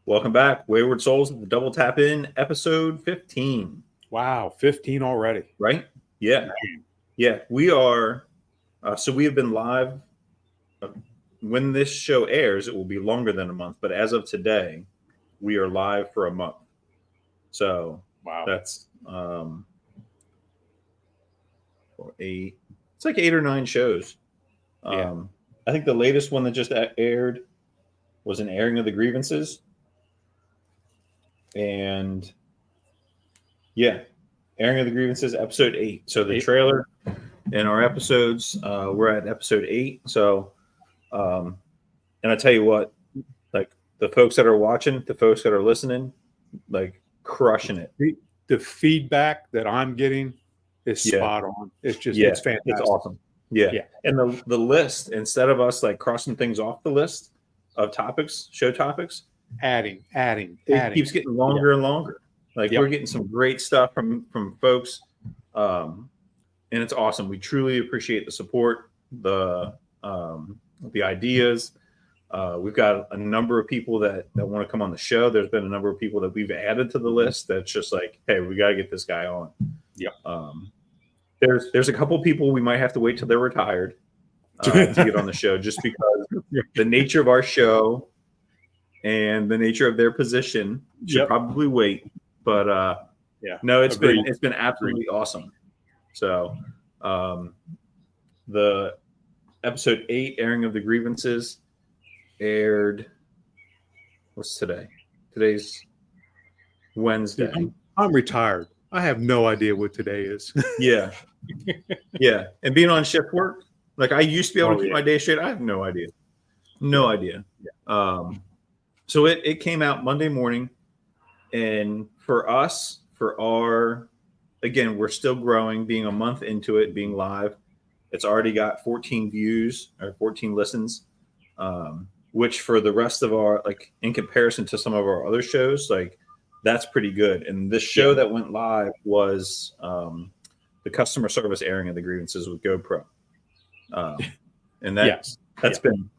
Welcome back, Wayward Soles, the Double Tap In, episode 15. Wow, 15 already. Right? Yeah. Yeah, we are. So we have been live. When this show airs, it will be longer than a month. But as of today, we are live for a month. So that's it's like 8 or 9 shows. I think the latest one that just aired was an airing of the grievances. And airing of the grievances, episode 8. So the trailer in our episodes, we're at episode 8. So, and I tell you what, like the folks that are watching, the folks that are listening, like crushing it. The feedback that I'm getting is spot on. It's just, it's fantastic. It's awesome. Yeah. And the list, instead of us like crossing things off the list of topics, show topics, adding. It keeps getting longer and longer. Like we're getting some great stuff from folks. And it's awesome. We truly appreciate the support, the ideas. We've got a number of people that want to come on the show. There's been a number of people that we've added to the list that's just like, hey, we got to get this guy on. There's a couple people we might have to wait till they're retired to get on the show, just because the nature of our show and the nature of their position should probably wait. But no, it's been absolutely awesome. So the episode 8, airing of the grievances, aired. What's today? Today's Wednesday. I'm retired. I have no idea what today is. Yeah. And being on shift work, like I used to be able to keep my day straight. I have no idea. So it came out Monday morning, and for us, again, we're still growing, being a month into it, being live. It's already got 14 views or 14 listens, which for the rest of our, like in comparison to some of our other shows, like that's pretty good. And this show that went live was the customer service airing of the grievances with GoPro. And that's been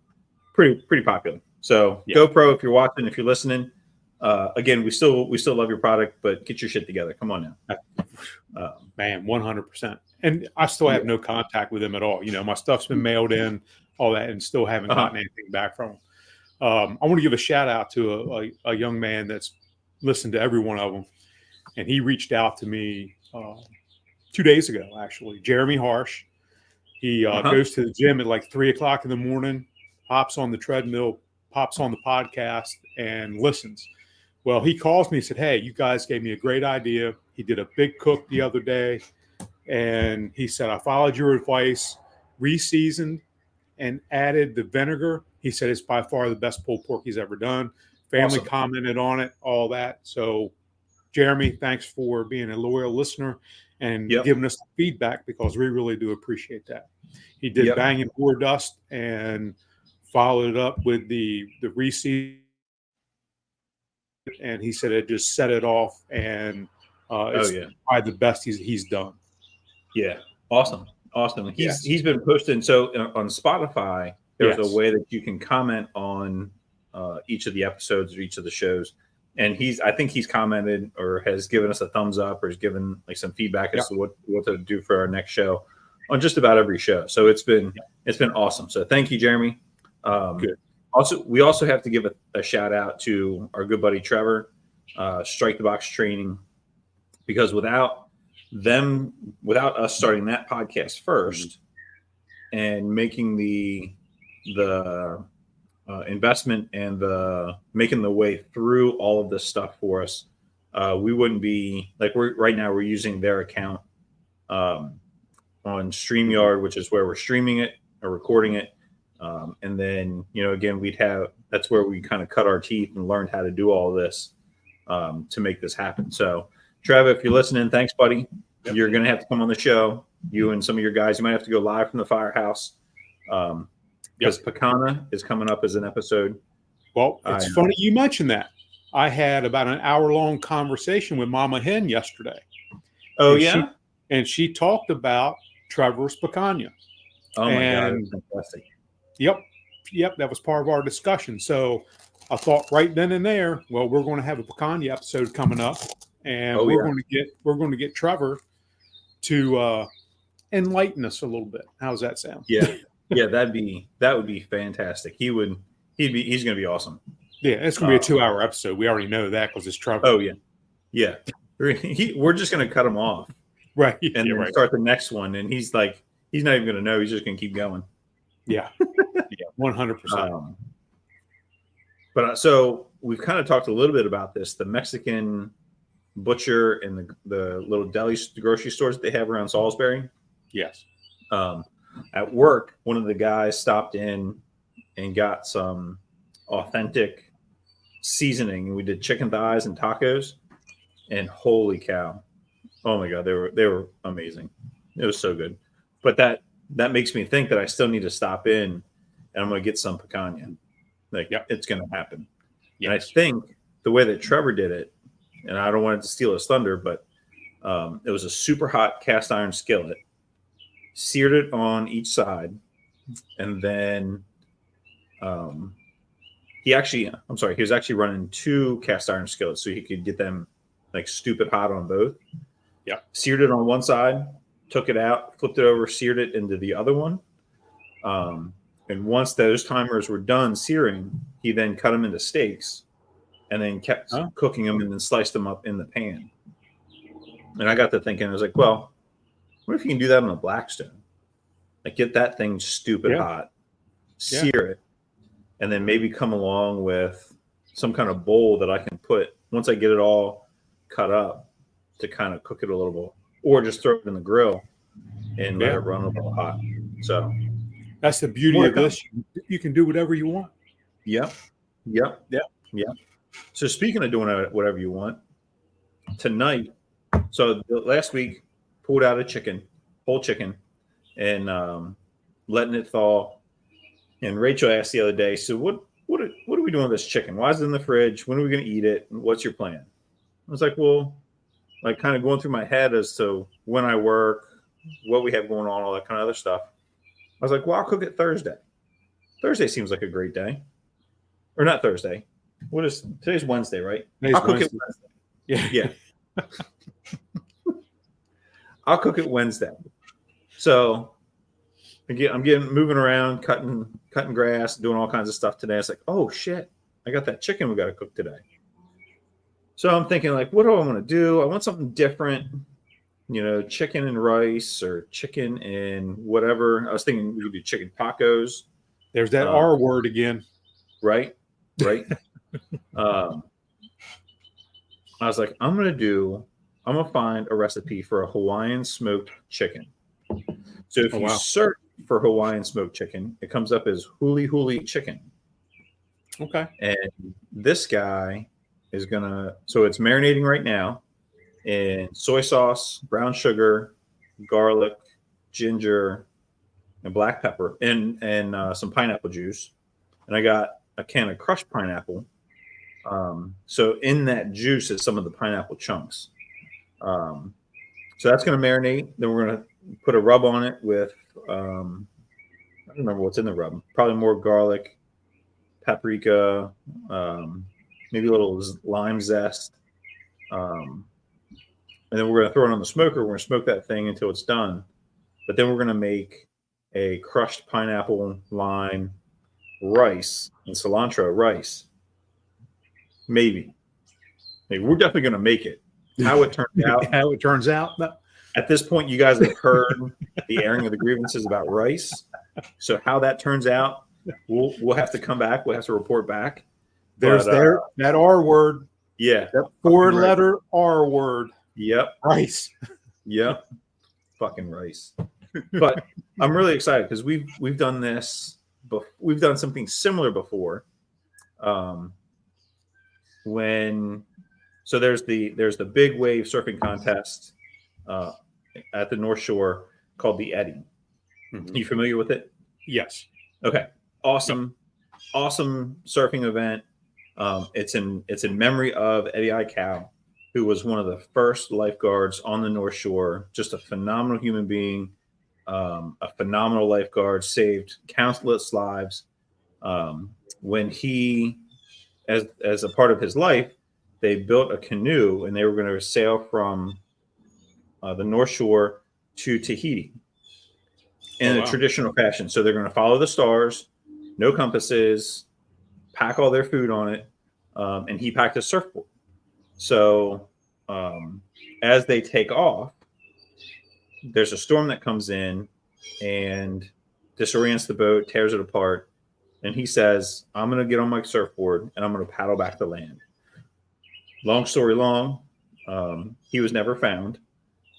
pretty popular. So GoPro, if you're watching, if you're listening, again, we still love your product, but get your shit together. Come on now. Man, 100%. And I still have no contact with them at all. You know, my stuff's been mailed in, all that, and still haven't gotten anything back from them. I want to give a shout out to a young man that's listened to every one of them. And he reached out to me 2 days ago, actually. Jeremy Harsh. He goes to the gym at like 3 o'clock in the morning, hops on the treadmill, pops on the podcast, and listens. Well, he calls me and said, hey, you guys gave me a great idea. He did a big cook the other day. And he said, I followed your advice, re-seasoned and added the vinegar. He said it's by far the best pulled pork he's ever done. Family commented on it, all that. So, Jeremy, thanks for being a loyal listener and giving us feedback, because we really do appreciate that. He did Bang and Boar Dust and followed it up with the re-season. And he said it just set it off, and it's probably the best he's done. Yeah, awesome. He's been posting. So on Spotify, there's a way that you can comment on each of the episodes or each of the shows, and I think he's commented or has given us a thumbs up or has given like some feedback as to what to do for our next show on just about every show. So it's been awesome. So thank you, Jeremy. Good. Also, we also have to give a shout out to our good buddy Trevor, Strike the Box Training, because without us starting that podcast first and making the investment and making the way through all of this stuff for us, we wouldn't be like right now. We're using their account on StreamYard, which is where we're streaming it or recording it. And then, again, that's where we kind of cut our teeth and learned how to do all this to make this happen. So, Trev, if you're listening, thanks, buddy. You're going to have to come on the show. You and some of your guys, you might have to go live from the firehouse because Picana is coming up as an episode. Well, it's funny you mentioned that. I had about an hour-long conversation with Mama Hen yesterday. Oh, yeah? She talked about Trevor's picanha. Oh, my God. That's fantastic. Yep. That was part of our discussion. So I thought right then and there, well, we're going to have a picanha episode coming up, and we're going to get Trevor to enlighten us a little bit. How's that sound? Yeah, yeah, that would be fantastic. He's going to be awesome. Yeah, it's going to be a 2-hour episode. We already know that because it's Trevor. Oh yeah, yeah. We're just going to cut him off, right, and then start the next one, and he's not even going to know. He's just going to keep going. Yeah, yeah, 100%. But so we've kind of talked a little bit about this, the Mexican butcher and the little deli grocery stores that they have around Salisbury. Yes. At work, one of the guys stopped in and got some authentic seasoning. We did chicken thighs and tacos, and holy cow. Oh my God, they were amazing. It was so good. But that makes me think that I still need to stop in and I'm going to get some picanha. It's going to happen. Yes. And I think the way that Trevor did it, and I don't want to steal his thunder, but it was a super hot cast iron skillet, seared it on each side, and then he was actually running 2 cast iron skillets so he could get them like stupid hot on both. Yeah. Seared it on one side, took it out, flipped it over, seared it into the other one. And once those timers were done searing, he then cut them into steaks and then kept cooking them and then sliced them up in the pan. And I got to thinking, I was like, well, what if you can do that on a Blackstone? Like get that thing stupid hot, sear it, and then maybe come along with some kind of bowl that I can put, once I get it all cut up, to kind of cook it a little bit, or just throw it in the grill and let it run a little hot. So that's the beauty of this. You can do whatever you want. Yep. So speaking of doing whatever you want, tonight, so last week, pulled out a whole chicken, and letting it thaw. And Rachel asked the other day, so what are we doing with this chicken? Why is it in the fridge? When are we going to eat it? What's your plan? I was like, well, like kind of going through my head as to when I work, what we have going on, all that kind of other stuff. I was like, well, I'll cook it Thursday. Thursday seems like a great day. Or not Thursday. Today's Wednesday, right? I'll cook it Wednesday. Yeah. I'll cook it Wednesday. So I'm moving around, cutting grass, doing all kinds of stuff today. It's like, oh shit, I got that chicken we got to cook today. So I'm thinking, like, what do I want to do? I want something different, chicken and rice or chicken and whatever. I was thinking we could do chicken tacos. There's that R word again. Right. I was like, I'm going to find a recipe for a Hawaiian smoked chicken. So if you search for Hawaiian smoked chicken, it comes up as Huli Huli chicken. Okay. And this guy is so it's marinating right now in soy sauce, brown sugar, garlic, ginger, and black pepper, and some pineapple juice. And I got a can of crushed pineapple. So in that juice is some of the pineapple chunks. So that's going to marinate. Then we're going to put a rub on it with, I don't remember what's in the rub. Probably more garlic, paprika, maybe a little lime zest. And then we're going to throw it on the smoker. We're going to smoke that thing until it's done. But then we're going to make a crushed pineapple, lime, rice, and cilantro rice. Maybe. We're definitely going to make it. How it turns out. At this point, you guys have heard the airing of the grievances about rice. So how that turns out, we'll have to come back. We'll have to report back. There's that R word. Yeah. That 4-letter R word. Yep. Rice. Yep. Fucking rice. But I'm really excited because we've done this. We've done something similar before. So there's the big wave surfing contest at the North Shore called the Eddy. Mm-hmm. You familiar with it? Yes. Okay. Awesome surfing event. It's in memory of Eddie Aikau, who was one of the first lifeguards on the North Shore. Just a phenomenal human being, a phenomenal lifeguard, saved countless lives. When he as a part of his life, they built a canoe and they were going to sail from the North Shore to Tahiti Oh, in a wow. traditional fashion. So they're going to follow the stars, no compasses, pack all their food on it, and he packed a surfboard. So as they take off, there's a storm that comes in and disorients the boat, tears it apart. And he says, I'm going to get on my surfboard and I'm going to paddle back to land. Long story long, he was never found.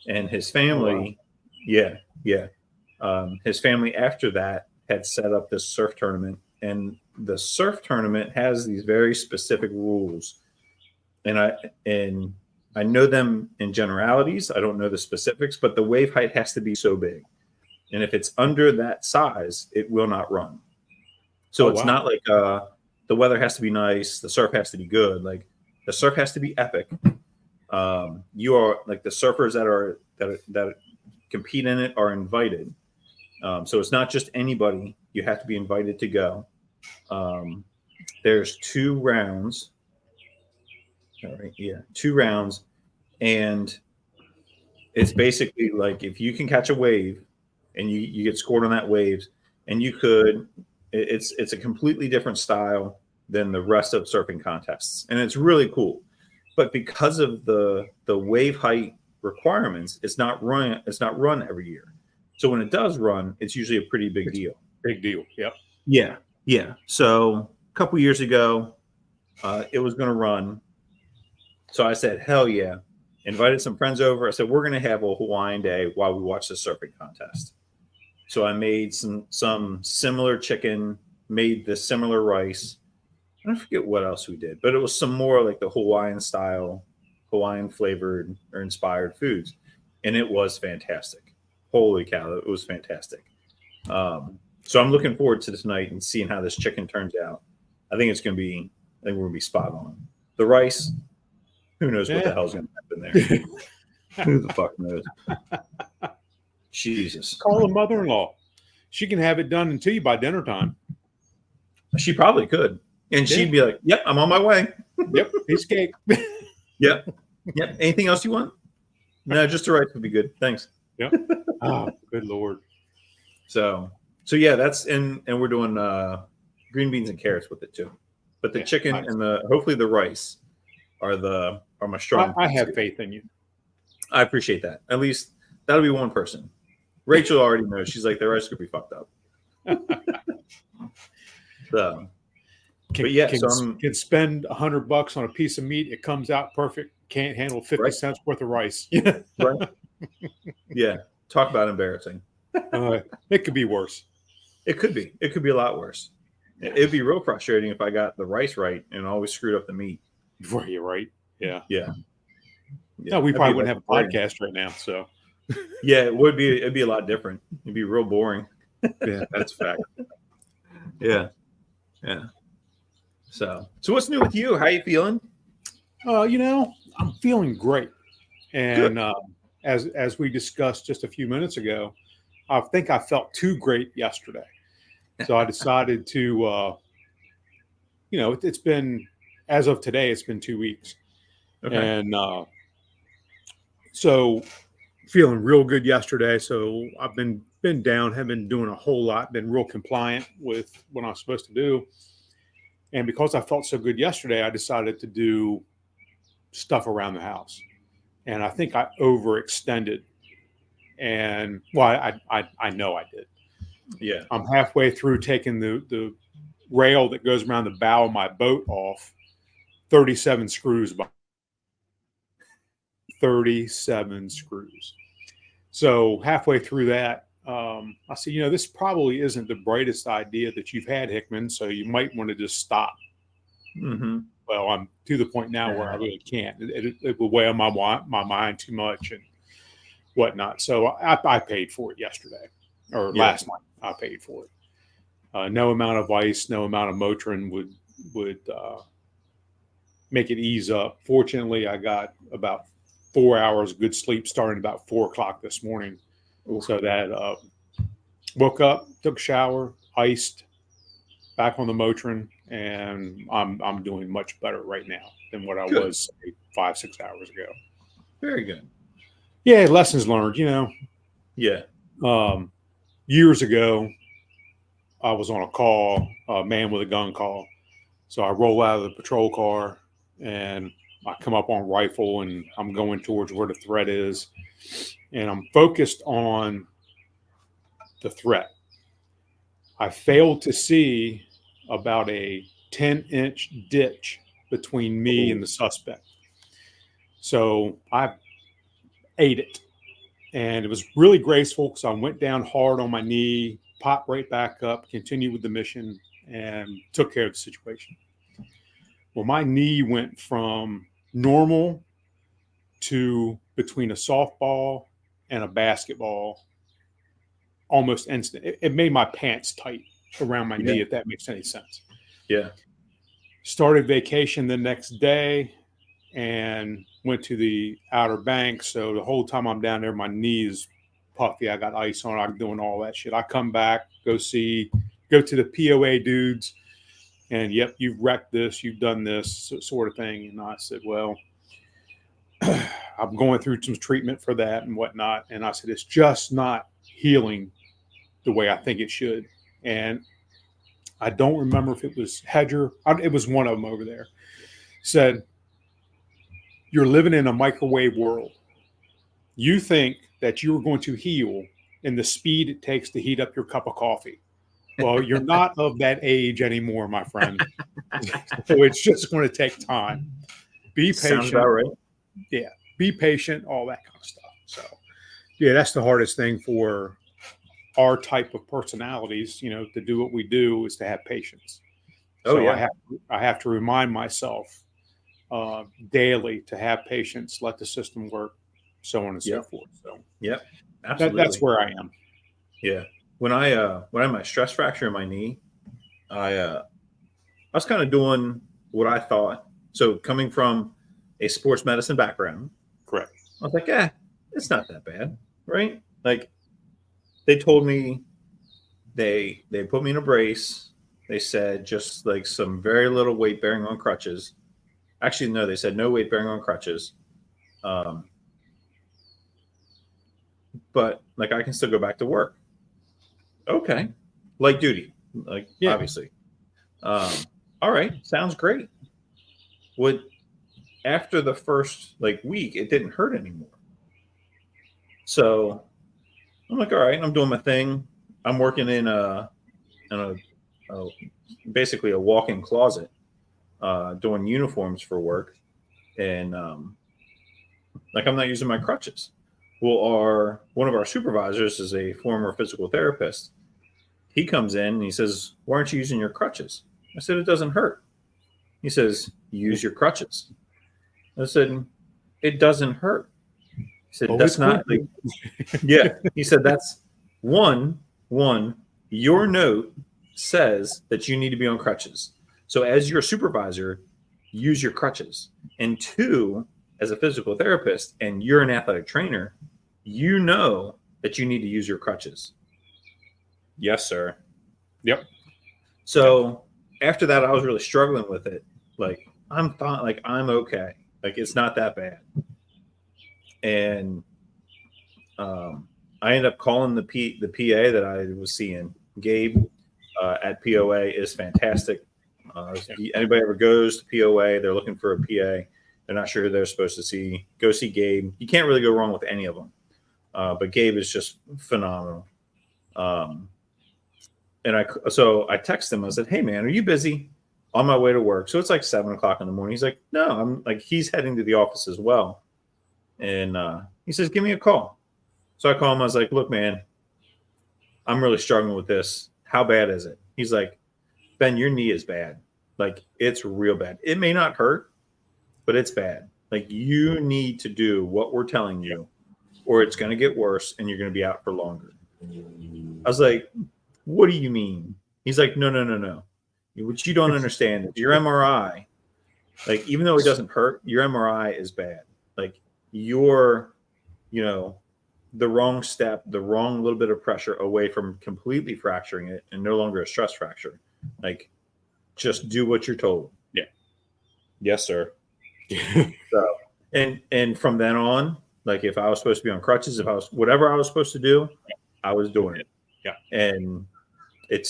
And his family, his family after that had set up this surf tournament. And the surf tournament has these very specific rules. And I know them in generalities. I don't know the specifics, but the wave height has to be so big. And if it's under that size, it will not run. So it's not like the weather has to be nice, the surf has to be good. Like the surf has to be epic. You are like the surfers that compete in it are invited. So it's not just anybody. You have to be invited to go. There's 2 rounds. All right, 2 rounds, and it's basically like if you can catch a wave, and you get scored on that wave, and you could. It's a completely different style than the rest of surfing contests, and it's really cool. But because of the wave height requirements, it's not run every year. So when it does run, it's usually a pretty big deal. Big deal. Yep. Yeah. So a couple years ago, it was going to run. So I said, hell yeah. Invited some friends over. I said, we're going to have a Hawaiian day while we watch the surfing contest. So I made some similar chicken, made the similar rice. I forget what else we did, but it was some more like the Hawaiian style, Hawaiian flavored or inspired foods. And it was fantastic. Holy cow, it was fantastic. So I'm looking forward to tonight and seeing how this chicken turns out. I think we're going to be spot on. The rice, who knows what the hell's going to happen there? Who the fuck knows? Jesus. Call the mother-in-law. She can have it done to you by dinner time. She probably could. And she'd be like, yep, I'm on my way. Yep, piece of cake. Yep. Anything else you want? No, just the rice would be good. Thanks. Yep. Oh, good Lord. So yeah, that's and we're doing green beans and carrots with it too. But the chicken and hopefully the rice are my strong. I have faith in you. I appreciate that. At least that'll be one person. Rachel already knows. She's like, the rice could be fucked up. So, can spend $100 on a piece of meat. It comes out perfect. Can't handle 50 cents worth of rice. Right. Yeah. Talk about embarrassing. It could be worse. It could be. It could be a lot worse. It'd be real frustrating if I got the rice right and always screwed up the meat. You're right. Yeah. No, we probably wouldn't have a podcast right now. So. Yeah, it would be. It'd be a lot different. It'd be real boring. Yeah, that's a fact. Yeah. So what's new with you? How you feeling? I'm feeling great. And as we discussed just a few minutes ago, I think I felt too great yesterday. So I decided to, it's been, as of today, it's been 2 weeks. Okay. And so feeling real good yesterday. So I've been down, haven't been doing a whole lot, been real compliant with what I'm supposed to do. And because I felt so good yesterday, I decided to do stuff around the house. And I think I overextended. And I know I did. Yeah. I'm halfway through taking the rail that goes around the bow of my boat off. 37 screws. 37 screws. So halfway through that, I said, this probably isn't the brightest idea that you've had, Hickman. So you might want to just stop. Mm-hmm. Well, I'm to the point now where I really can't. It will weigh on my mind too much and whatnot. So I paid for it yesterday or last night. I paid for it. No amount of ice, no amount of Motrin would make it ease up. Fortunately, I got about 4 hours of good sleep starting about 4:00 this morning. Ooh. So that woke up, took a shower, iced, back on the Motrin, and I'm doing much better right now than what I Good. was say, 5-6 hours ago. Very good. Yeah, lessons learned. Yeah. Years ago, I was on a call, a man with a gun call. So I roll out of the patrol car and I come up on rifle and I'm going towards where the threat is. And I'm focused on the threat. I failed to see about a 10-inch ditch between me and the suspect. So I ate it. And it was really graceful because I went down hard on my knee, popped right back up, continued with the mission, and took care of the situation. Well, my knee went from normal to between a softball and a basketball almost instant. It made my pants tight around my knee, if that makes any sense. Yeah. Started vacation the next day and went to the Outer Banks. So the whole time I'm down there, my knee is puffy. I got ice on it. I'm doing all that shit. I come back, go to the POA dudes, and yep, you've wrecked this, you've done this sort of thing. And I said, well, I'm going through some treatment for that and whatnot. And I said, it's just not healing the way I think it should. And I don't remember if it was Hedger. It was one of them over there. Said, you're living in a microwave world. You think that you're going to heal in the speed it takes to heat up your cup of coffee. Well, you're not of that age anymore, my friend. So it's just going to take time. Be patient. Sounds about right. Yeah. Be patient, all that kind of stuff. So, yeah, that's the hardest thing for our type of personalities, to do what we do is to have patience. So yeah. I have to remind myself daily to have patience, let the system work, so on and so forth. So, yep, absolutely. That's where I am. Yeah. When I had my stress fracture in my knee, I was kind of doing what I thought. So coming from a sports medicine background, correct. I was like, it's not that bad, right? Like they told me they put me in a brace. They said just like some very little weight bearing on crutches. Actually, no, they said no weight bearing on crutches. But like I can still go back to work. Okay. Light duty, obviously. All right. Sounds great. After the first week, it didn't hurt anymore. So I'm like, all right, I'm doing my thing. I'm working in basically a walk-in closet, doing uniforms for work. And I'm not using my crutches. Well, one of our supervisors is a former physical therapist. He comes in and he says, why aren't you using your crutches? I said, it doesn't hurt. He says, use your crutches. I said, it doesn't hurt. He said, that's not yeah. He said, that's one, your note says that you need to be on crutches. So as your supervisor, use your crutches. And two, as a physical therapist and you're an athletic trainer, you know that you need to use your crutches. Yes, sir. Yep. So after that, I was really struggling with it. I'm okay. It's not that bad. And I ended up calling the PA that I was seeing. Gabe at POA is fantastic. If anybody ever goes to POA, they're looking for a PA. They're not sure who they're supposed to see. Go see Gabe. You can't really go wrong with any of them. But Gabe is just phenomenal. And I texted him. I said, hey, man, are you busy? On my way to work. So it's 7:00 in the morning. He's like, no, he's heading to the office as well. And he says, give me a call. So I call him. I was like, look, man, I'm really struggling with this. How bad is it? He's like, Ben, your knee is bad. It's real bad. It may not hurt, but it's bad. You need to do what we're telling you, or it's going to get worse and you're going to be out for longer. I was like, what do you mean? He's like, no. What you don't understand is your MRI, even though it doesn't hurt, your MRI is bad. You're, the wrong step, the wrong little bit of pressure away from completely fracturing it and no longer a stress fracture. just do what you're told. Yeah. Yes, sir. So, and from then on, like if I was supposed to be on crutches, if I was whatever I was supposed to do, I was doing it. Yeah. And it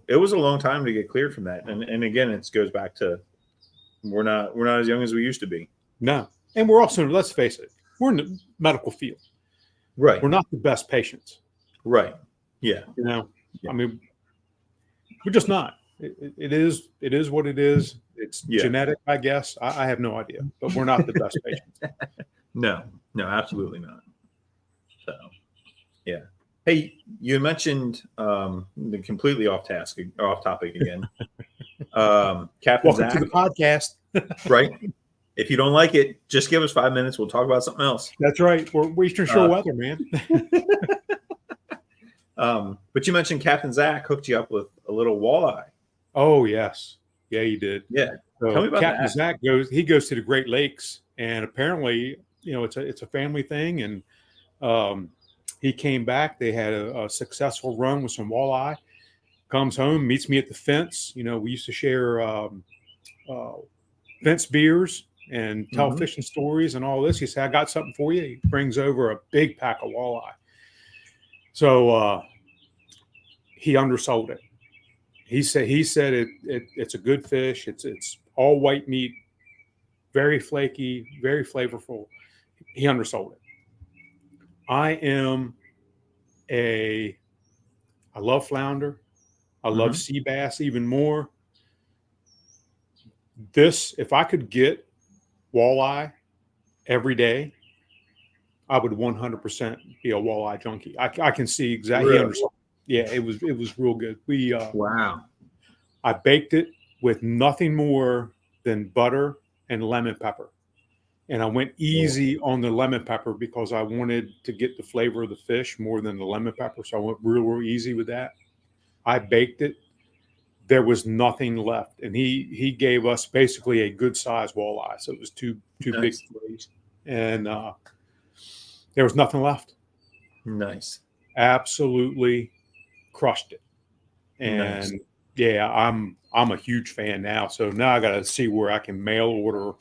was a long time to get cleared from that. And again, it goes back to we're not as young as we used to be. No. And we're also, let's face it, we're in the medical field. Right. We're not the best patients. Right. Yeah. You know, Yeah. I mean, we're just not. It is what it is. It's genetic, I guess. I have no idea, but we're not the best patients. No, absolutely not. So, yeah. Hey, you mentioned completely off topic again. Captain Welcome Zach, to the podcast. right? If you don't like it, just give us 5 minutes. We'll talk about something else. That's right. We're Eastern Shore weather, man. But you mentioned Captain Zach hooked you up with a little walleye. Oh, yes. Yeah, he did. Yeah. So Tell me about Captain that. Zach goes to the Great Lakes, and apparently, it's a family thing. And he came back. They had a successful run with some walleye. Comes home, meets me at the fence. We used to share fence beers and tell fishing stories and all this. He said, "I got something for you." He brings over a big pack of walleye. So he undersold it. He said it's a good fish. It's all white meat, very flaky, very flavorful. He undersold it. I love flounder. I love sea bass even more. If I could get walleye every day, I would 100% be a walleye junkie. I can see exactly. Really? Yeah, it was real good. Wow. I baked it with nothing more than butter and lemon pepper. And I went easy on the lemon pepper because I wanted to get the flavor of the fish more than the lemon pepper. So I went real easy with that. I baked it. There was nothing left. And he gave us basically a good sized walleye. So it was two Nice. big fillets. And there was nothing left. Nice. Absolutely crushed it. And Nice. yeah, I'm a huge fan now. So now I got to see where I can mail order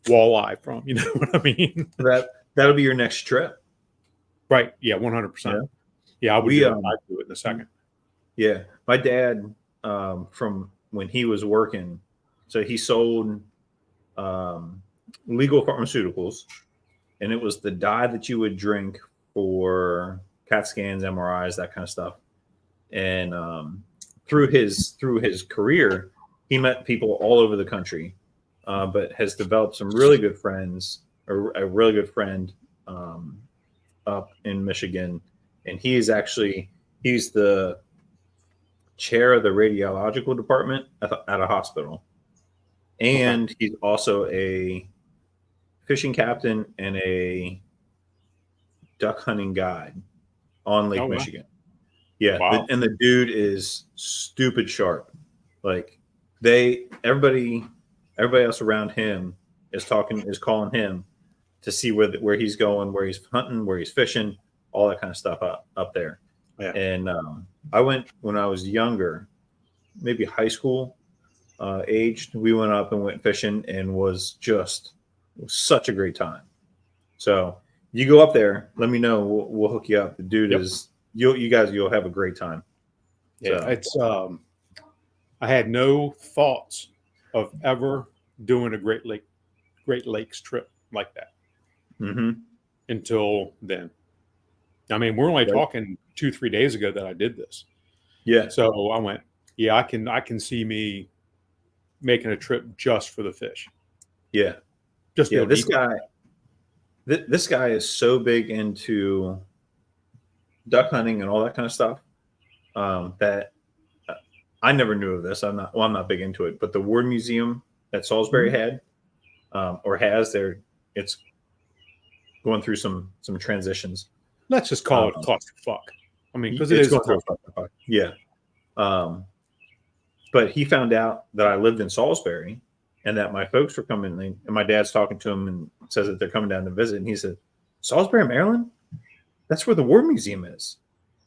walleye from. You know what I mean? That'll be your next trip. Right. Yeah, 100%. Yeah, I would do it. I'd do it in a second. Yeah. My dad, from when he was working, so he sold legal pharmaceuticals, and it was the dye that you would drink for CAT scans, MRIs, that kind of stuff. And through his career, he met people all over the country, but has developed some really good friends, or a really good friend up in Michigan. And he's the chair of the radiological department at a hospital. And he's also a fishing captain and a duck hunting guide on Lake Michigan. Yeah. Wow. And the dude is stupid sharp. Like everybody else around him is calling him to see where he's going, where he's hunting, where he's fishing, all that kind of stuff up there. Yeah. And I went when I was younger, maybe high school aged. We went up and went fishing, and was such a great time. So you go up there, let me know. We'll hook you up. The dude is you'll have a great time. Yeah, it's I had no thoughts of ever doing a Great Lakes trip like that until then. I mean, we're only talking 2-3 days ago that I did this. Yeah. So I went, I can see me making a trip just for the fish. Yeah. Just this guy is so big into duck hunting and all that kind of stuff that I never knew of this. I'm not big into it, but the Ward Museum that Salisbury had or has there, it's going through some transitions. Let's just call it a clusterfuck. I mean, because it's a clusterfuck. Yeah. But he found out that I lived in Salisbury and that my folks were coming, and my dad's talking to him and says that they're coming down to visit. And he said, "Salisbury, Maryland? That's where the War Museum is.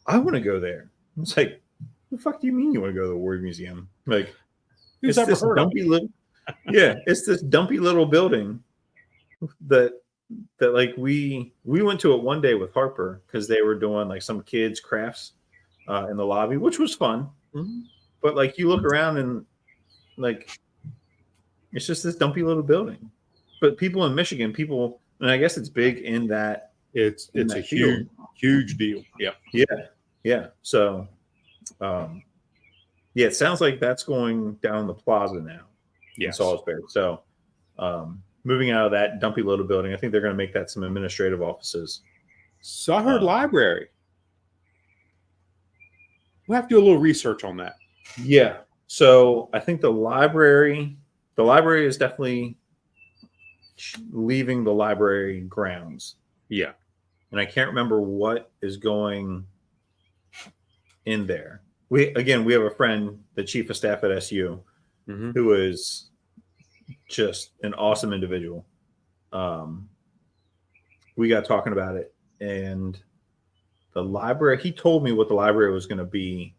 I want to go there." I was like, "The fuck do you mean you want to go to the War Museum?" Like, Who's it's ever this heard of dumpy it? little, yeah, it's this dumpy little building that like we went to it one day with Harper because they were doing like some kids crafts in the lobby, which was fun. But like you look around and like it's just this dumpy little building. But people in Michigan, and I guess it's big in that It's that a field. huge deal. Yeah. Yeah. So yeah, it sounds like that's going down the plaza now in Yes. Salisbury. So moving out of that dumpy little building, I think they're going to make that some administrative offices. So I heard library. We'll have to do a little research on that. Yeah. So I think the library is definitely leaving the library grounds. Yeah. And I can't remember what is going in there. We have a friend, the chief of staff at SU, who is just an awesome individual. We got talking about it, and the library, he told me what the library was going to be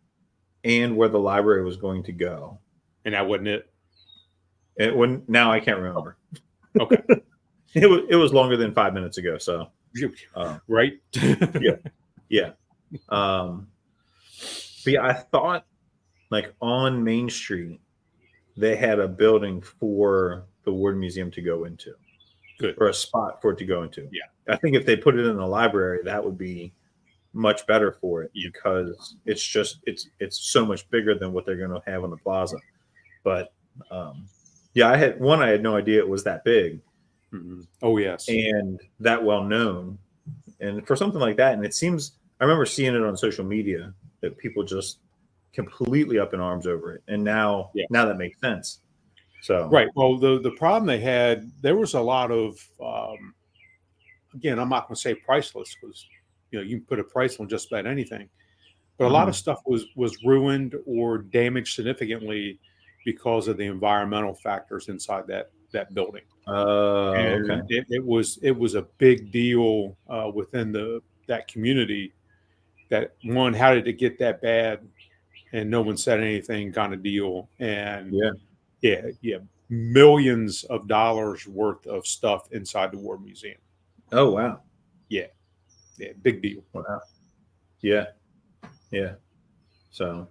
and where the library was going to go. And that wasn't it? Now I can't remember. Okay. It was longer than 5 minutes ago. So, right. Yeah. But yeah, I thought like on Main Street, they had a building for the Ward Museum to go into. Good. Or a spot for it to go into. Yeah. I think if they put it in the library, that would be much better for it because it's so much bigger than what they're going to have on the plaza. But I had no idea it was that big. Oh yes. And that well known. And for something like that, and it seems, I remember seeing it on social media that people just completely up in arms over it. And now that makes sense. So right. Well, the problem they had, there was a lot of again, I'm not going to say priceless because you can put a price on just about anything, but a lot of stuff was ruined or damaged significantly because of the environmental factors inside that building. And okay. it was a big deal within that community. That one, how did it get that bad? And no one said anything, kind of deal. And yeah, millions of dollars worth of stuff inside the War Museum. Oh wow. Yeah, big deal. Wow. Yeah. So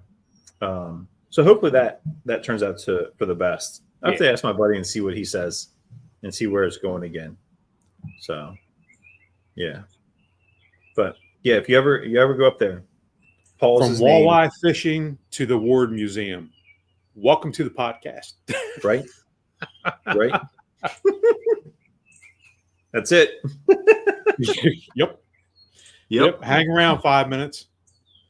hopefully that turns out for the best. I have to ask my buddy and see what he says and see where it's going again. So yeah. But yeah, if you ever go up there, Paul's from walleye fishing to the Ward Museum. Welcome to the podcast. Right. That's it. Yep. Hang around 5 minutes.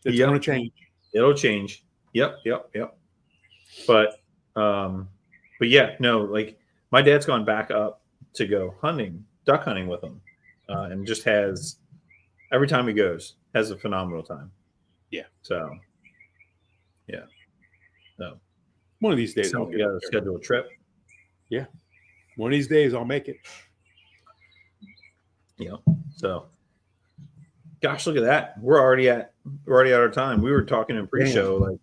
It's going to change. It'll change. Yep. But yeah, no, like my dad's gone back up to go duck hunting with him, and just has every time he goes has a phenomenal time. Yeah. So yeah. So one of these days I'll schedule a trip. Yeah. One of these days I'll make it. So gosh, look at that. We're already at our time. We were talking in pre-show, like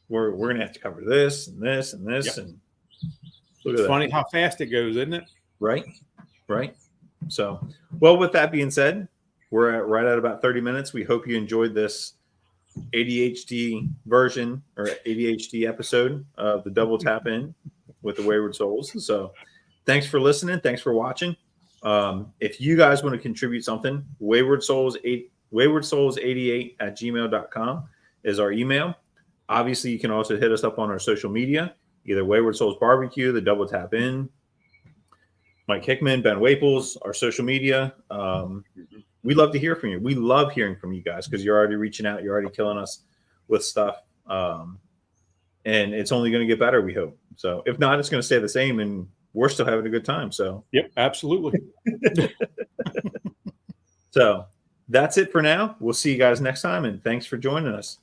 we're gonna have to cover this and this and this. And it's funny how fast it goes, isn't it? Right. So, well, with that being said, we're right at about 30 minutes. We hope you enjoyed this ADHD version or ADHD episode of the Double Tap In with the Wayward Soles. So thanks for listening. Thanks for watching. If you guys want to contribute something, waywardsoles88@gmail.com is our email. Obviously, you can also hit us up on our social media, either Wayward Soles Barbecue, the Double Tap In, Mike Hickman, Ben Waples, our social media. We love to hear from you. We love hearing from you guys because you're already reaching out. You're already killing us with stuff. And it's only going to get better, we hope. So if not, it's going to stay the same and we're still having a good time. So, yep, absolutely. So that's it for now. We'll see you guys next time. And thanks for joining us.